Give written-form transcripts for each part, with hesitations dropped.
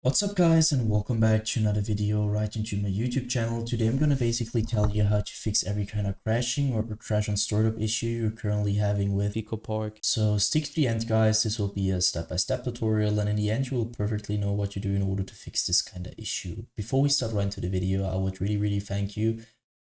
What's up guys, and welcome back to another video right into my YouTube channel. Today I'm gonna basically tell you how to fix every kind of crashing or crash on startup issue you're currently having with Pico Park. So stick to the end guys, this will be a step-by-step tutorial, and in the end you will perfectly know what you do in order to fix this kind of issue. Before we start right into the video, I would really thank you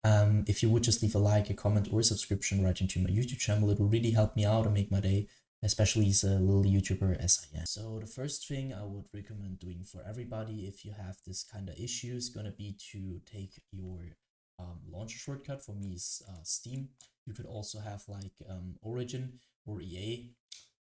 if you would just leave a like, a comment, or a subscription right into my YouTube channel. It will really help me out and make my day, especially as a little YouTuber as I am. So the first thing I would recommend doing for everybody if you have this kind of issue is gonna be to take your launcher shortcut. For me is Steam. You could also have like Origin or EA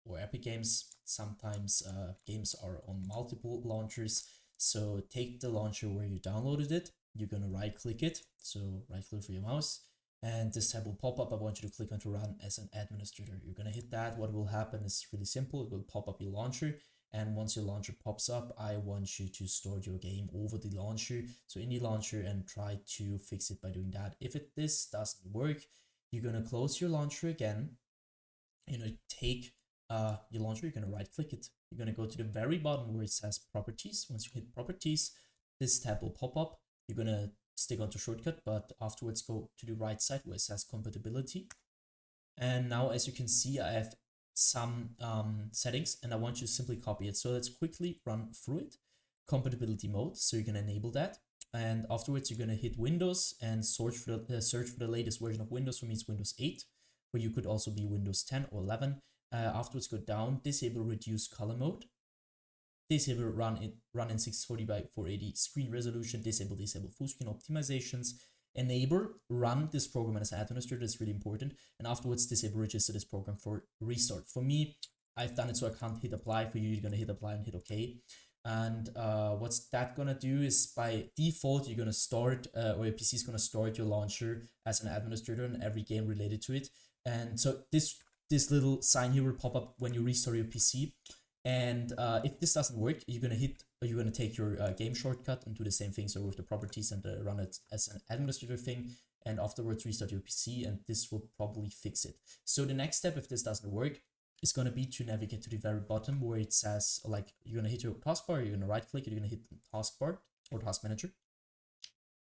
or Epic Games. Sometimes games are on multiple launchers. So take the launcher where you downloaded it. You're gonna right click it. So right click for your mouse. And this tab will pop up. I want you to click on to run as an administrator. You're gonna hit that. What will happen is really simple. It will pop up your launcher. And once your launcher pops up, I want you to start your game over the launcher. So in the launcher and try to fix it by doing that. If this doesn't work, you're gonna close your launcher again. You're gonna take your launcher, you're gonna right click it. You're gonna go to the very bottom where it says properties. Once you hit properties, this tab will pop up. You're gonna stick onto shortcut, but afterwards go to the right side where it says compatibility. And now as you can see, I have some settings and I want you to simply copy it. So let's quickly run through it. Compatibility mode, so you're gonna enable that. And afterwards you're gonna hit Windows and search for the latest version of Windows. For me it's Windows 8, but you could also be Windows 10 or 11. Afterwards go down, disable reduce color mode. Disable run in 640 by 480 screen resolution. Disable full screen optimizations. Enable run this program as an administrator. That's really important. And afterwards disable register this program for restart. For me, I've done it so I can't hit apply. For you, you're gonna hit apply and hit OK. And what's that gonna do is by default you're gonna start or your PC is gonna start your launcher as an administrator in every game related to it. And so this little sign here will pop up when you restart your PC. And if this doesn't work, you're gonna take your game shortcut and do the same thing. So with the properties and run it as an administrator thing, and afterwards restart your PC, and this will probably fix it. So the next step, if this doesn't work, is gonna be to navigate to the very bottom where it says, like, you're gonna hit your taskbar, you're gonna right click, you're gonna hit the taskbar or task manager.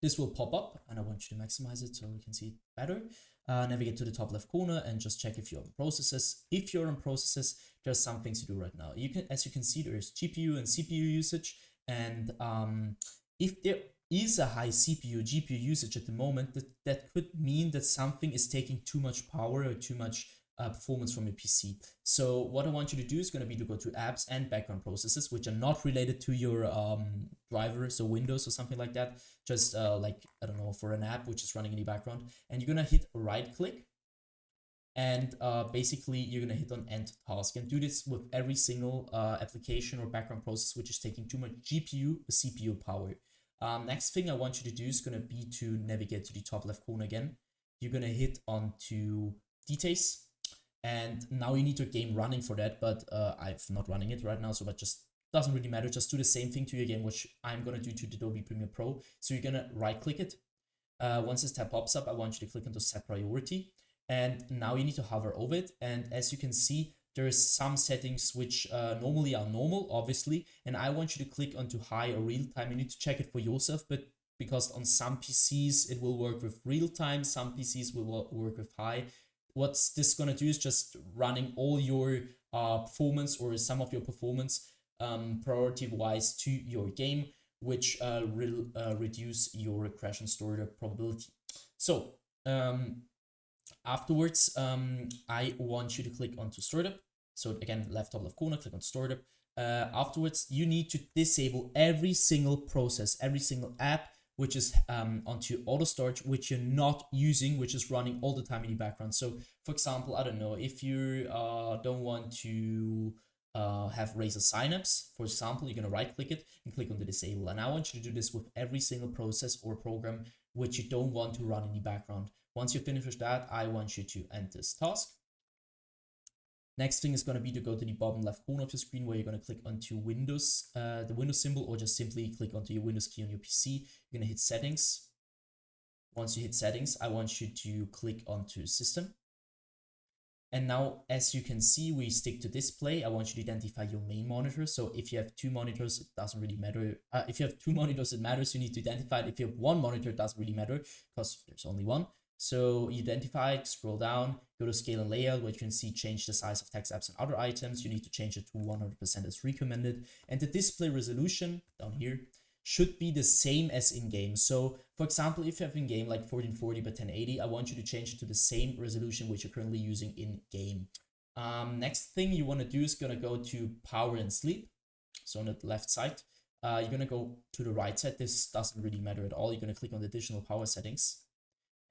This will pop up, and I want you to maximize it so we can see it better. Navigate to the top left corner and just check if you're on processes. If you're on processes, there's some things to do right now. As you can see, there's GPU and CPU usage, and if there is a high CPU GPU usage at the moment, that could mean that something is taking too much power or too much performance from your PC. So what I want you to do is going to be to go to apps and background processes, which are not related to your driver, so Windows or something like that. Just like, I don't know, for an app which is running in the background, and you're going to hit right click, and basically you're going to hit on end task, and do this with every single application or background process which is taking too much GPU or CPU power. Next thing I want you to do is going to be to navigate to the top left corner again. You're going to hit onto details. And now you need your game running for that, but I'm not running it right now, so that just doesn't really matter. Just do the same thing to your game, which I'm gonna do to the Adobe Premiere Pro. So you're gonna right click it. Once this tab pops up, I want you to click onto set priority. And now you need to hover over it. And as you can see, there is some settings which normally are normal, obviously. And I want you to click onto high or real time. You need to check it for yourself, but because on some PCs it will work with real time, some PCs will work with high. What's this gonna do is just running all your performance or some of your performance priority wise to your game, which will reduce your crash and startup probability. So afterwards, I want you to click onto startup. So again, left top left corner, click on startup. Afterwards, you need to disable every single process, every single app which is onto auto start, which you're not using, which is running all the time in the background. So for example, I don't know, if you don't want to have Razer Synapse, for example, you're gonna right click it and click on the disable. And I want you to do this with every single process or program which you don't want to run in the background. Once you finish with that, I want you to end this task. Next thing is going to be to go to the bottom left corner of your screen where you're going to click onto Windows, the Windows symbol, or just simply click onto your Windows key on your PC. You're going to hit settings. Once you hit settings, I want you to click onto system. And now, as you can see, we stick to display. I want you to identify your main monitor. So if you have two monitors, it doesn't really matter. If you have two monitors, it matters. You need to identify it. If you have one monitor, it doesn't really matter because there's only one. So you identify it, scroll down, go to scale and layout, where you can see change the size of text, apps, and other items. You need to change it to 100% as recommended. And the display resolution down here should be the same as in-game. So for example, if you have in-game like 1440 by 1080, I want you to change it to the same resolution which you're currently using in-game. Next thing you want to do is going to go to power and sleep. So on the left side, you're going to go to the right side. This doesn't really matter at all. You're going to click on the additional power settings.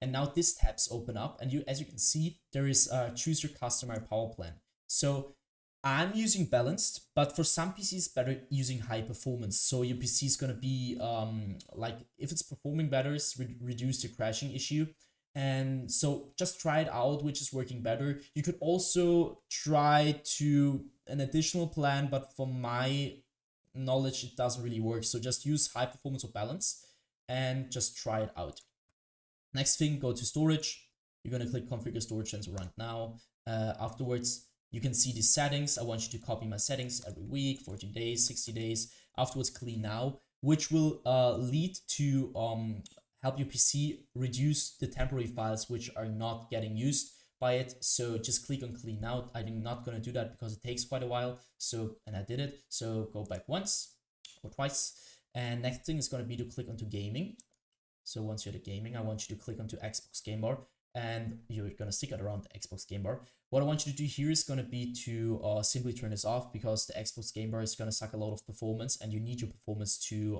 And now this tabs open up, and as you can see, there is choose your customer power plan. So I'm using balanced, but for some PCs, better using high performance. So your PC is gonna be like if it's performing better, reduce the crashing issue. And so just try it out, which is working better. You could also try to an additional plan, but from my knowledge, it doesn't really work. So just use high performance or balance and just try it out. Next thing, go to storage. You're gonna click configure storage sensor right now. Afterwards, you can see the settings. I want you to copy my settings every week, 14 days, 60 days. Afterwards, clean now, which will lead to help your PC reduce the temporary files which are not getting used by it. So just click on clean now. I'm not gonna do that because it takes quite a while. And I did it. So go back once or twice. And next thing is gonna be to click onto gaming. So once you're at gaming, I want you to click onto Xbox Game Bar, and you're going to stick it around the Xbox Game Bar. What I want you to do here is going to be to simply turn this off, because the Xbox Game Bar is going to suck a lot of performance, and you need your performance to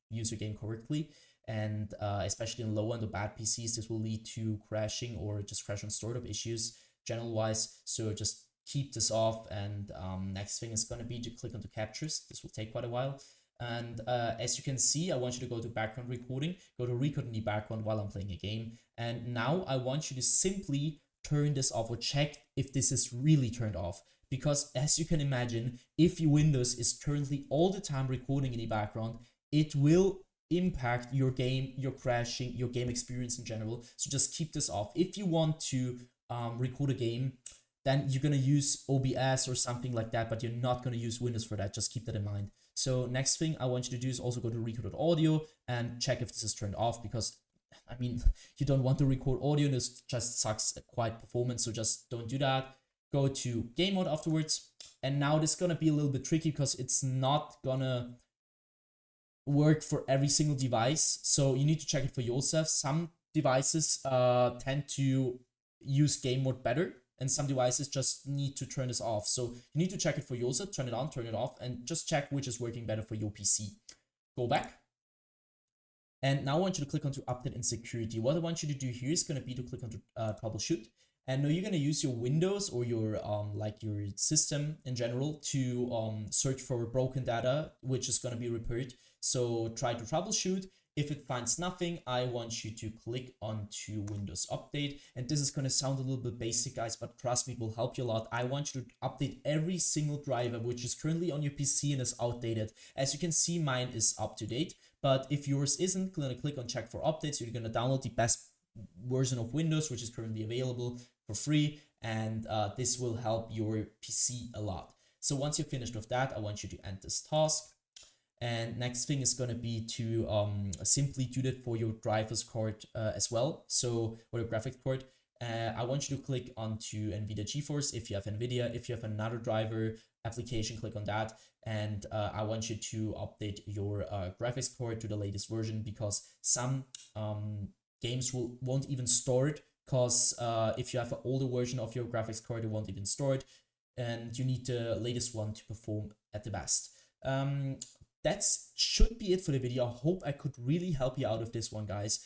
use your game correctly. And especially in low end or bad PCs, this will lead to crashing or just crash on startup issues general wise. So just keep this off. And next thing is going to be to click onto captures. This will take quite a while. And as you can see, I want you to go to background recording, go to record in the background while I'm playing a game. And now I want you to simply turn this off or check if this is really turned off. Because as you can imagine, if your Windows is currently all the time recording in the background, it will impact your game, your crashing, your game experience in general. So just keep this off. If you want to record a game, then you're going to use OBS or something like that, but you're not going to use Windows for that. Just keep that in mind. So next thing I want you to do is also go to record audio and check if this is turned off, because I mean, you don't want to record audio. This just sucks quite performance. So just don't do that. Go to game mode afterwards. And now this is going to be a little bit tricky because it's not gonna work for every single device. So you need to check it for yourself. Some devices tend to use game mode better, and some devices just need to turn this off. So you need to check it for yourself, turn it on, turn it off, and just check which is working better for your PC. Go back. And now I want you to click onto update and security. What I want you to do here is going to be to click onto troubleshoot. And now you're going to use your Windows or your like your system in general to search for broken data, which is going to be repaired. So try to troubleshoot. If it finds nothing, I want you to click onto Windows Update. And this is going to sound a little bit basic, guys, but trust me, it will help you a lot. I want you to update every single driver which is currently on your PC and is outdated. As you can see, mine is up to date. But if yours isn't, going to click on check for updates. You're going to download the best version of Windows, which is currently available for free. And this will help your PC a lot. So once you're finished with that, I want you to end this task. And next thing is going to be to simply do that for your drivers card as well. So, or your graphics card. I want you to click onto NVIDIA GeForce if you have NVIDIA. If you have another driver application, click on that. And I want you to update your graphics card to the latest version, because some games won't even store it. Because if you have an older version of your graphics card, it won't even store it. And you need the latest one to perform at the best. That should be it for the video. I hope I could really help you out with this one, guys.